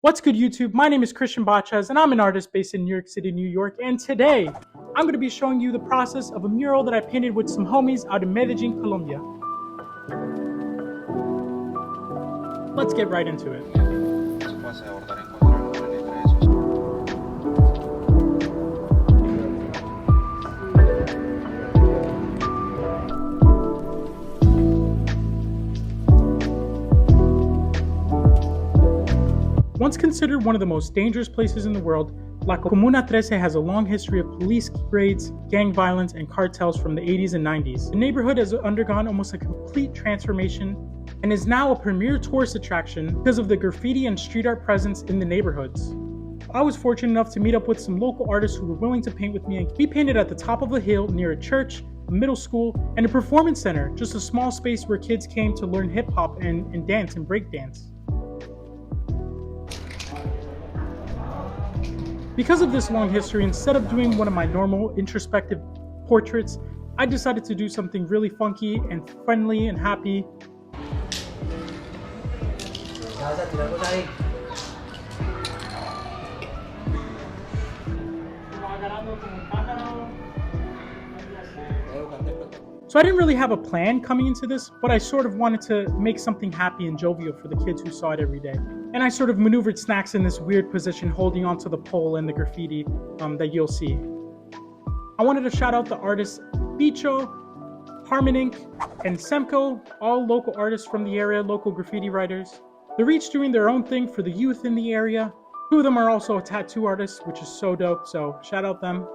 What's good, YouTube? My name is Christian Bachez, and I'm an artist based in New York City, New York. And today, I'm going to be showing you the process of a mural that I painted with some homies out in Medellin, Colombia. Let's get right into it. Once considered one of the most dangerous places in the world, La Comuna 13 has a long history of police raids, gang violence, and cartels from the 80s and 90s. The neighborhood has undergone almost a complete transformation and is now a premier tourist attraction because of the graffiti and street art presence in the neighborhoods. I was fortunate enough to meet up with some local artists who were willing to paint with me, and we painted at the top of a hill near a church, a middle school, and a performance center, just a small space where kids came to learn hip-hop and dance and breakdance. Because of this long history, instead of doing one of my normal introspective portraits, I decided to do something really funky and friendly and happy. So I didn't really have a plan coming into this, but I sort of wanted to make something happy and jovial for the kids who saw it every day. And I sort of maneuvered Snacks in this weird position, holding onto the pole and the graffiti that you'll see. I wanted to shout out the artists Bicho, Harmon Inc., and Semco, all local artists from the area, local graffiti writers. They're each doing their own thing for the youth in the area. Two of them are also tattoo artists, which is so dope, so shout out them.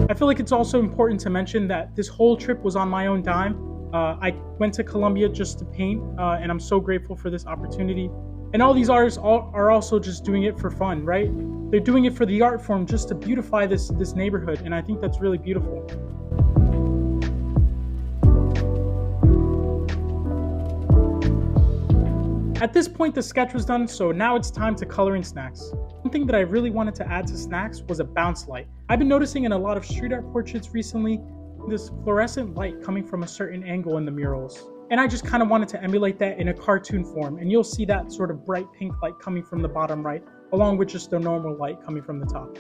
I feel like it's also important to mention that this whole trip was on my own dime. I went to Colombia just to paint, and I'm so grateful for this opportunity. And all these artists are also just doing it for fun, right? They're doing it for the art form, just to beautify this neighborhood, and I think that's really beautiful. At this point, the sketch was done, so now it's time to color in Snacks. One thing that I really wanted to add to Snacks was a bounce light. I've been noticing in a lot of street art portraits recently, this fluorescent light coming from a certain angle in the murals. And I just kind of wanted to emulate that in a cartoon form, and you'll see that sort of bright pink light coming from the bottom right, along with just the normal light coming from the top.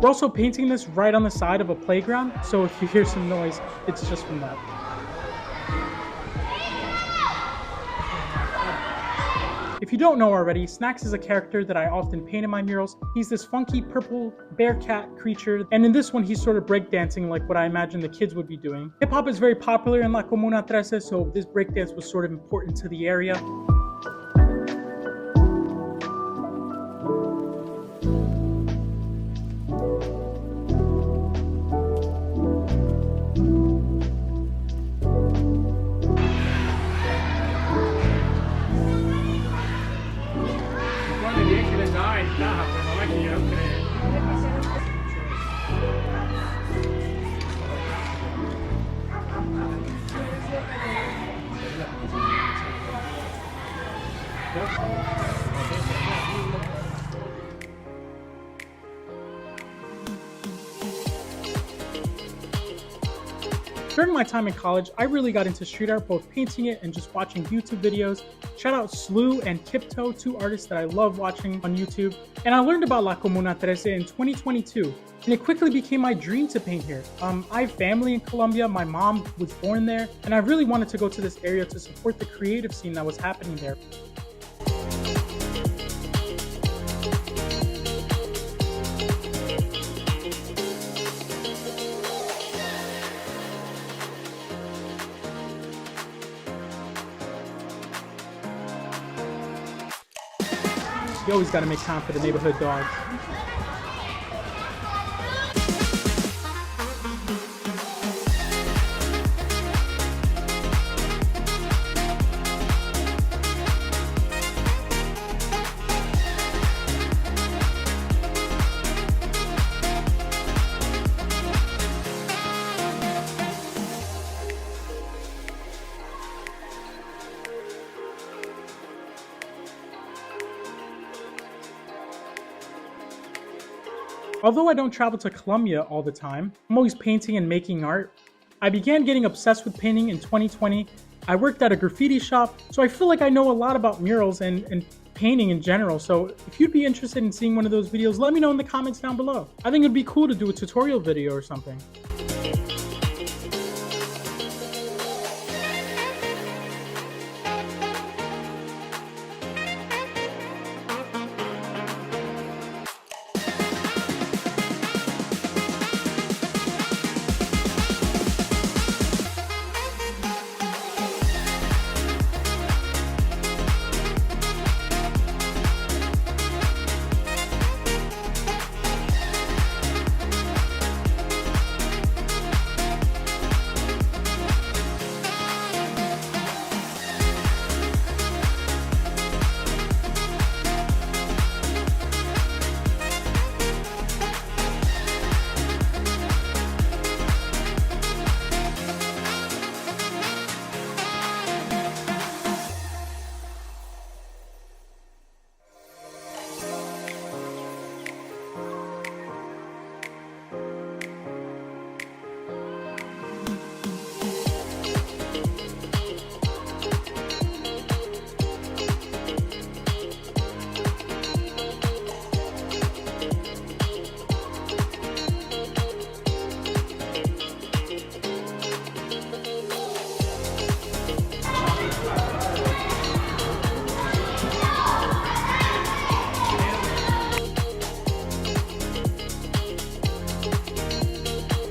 We're also painting this right on the side of a playground, so if you hear some noise, it's just from that. If you don't know already, Snacks is a character that I often paint in my murals. He's this funky purple bear cat creature, and in this one he's sort of breakdancing like what I imagine the kids would be doing. Hip-hop is very popular in La Comuna 13, so this breakdance was sort of important to the area. During my time in college, I really got into street art, both painting it and just watching YouTube videos. Shout out Slew and Tiptoe, two artists that I love watching on YouTube. And I learned about La Comuna 13 in 2022, and it quickly became my dream to paint here. I have family in Colombia, my mom was born there, and I really wanted to go to this area to support the creative scene that was happening there. You always gotta make time for the neighborhood dogs. Although I don't travel to Colombia all the time, I'm always painting and making art. I began getting obsessed with painting in 2020. I worked at a graffiti shop, so I feel like I know a lot about murals and painting in general. So if you'd be interested in seeing one of those videos, let me know in the comments down below. I think it'd be cool to do a tutorial video or something.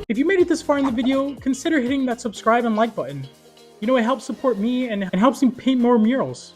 If you made it this far in the video, consider hitting that subscribe and like button. You know, it helps support me and helps me paint more murals.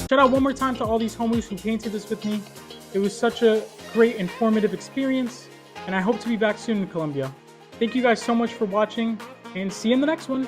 Shout out one more time to all these homies who painted this with me. It was such a great informative experience, and I hope to be back soon in Colombia. Thank you guys so much for watching, and see you in the next one.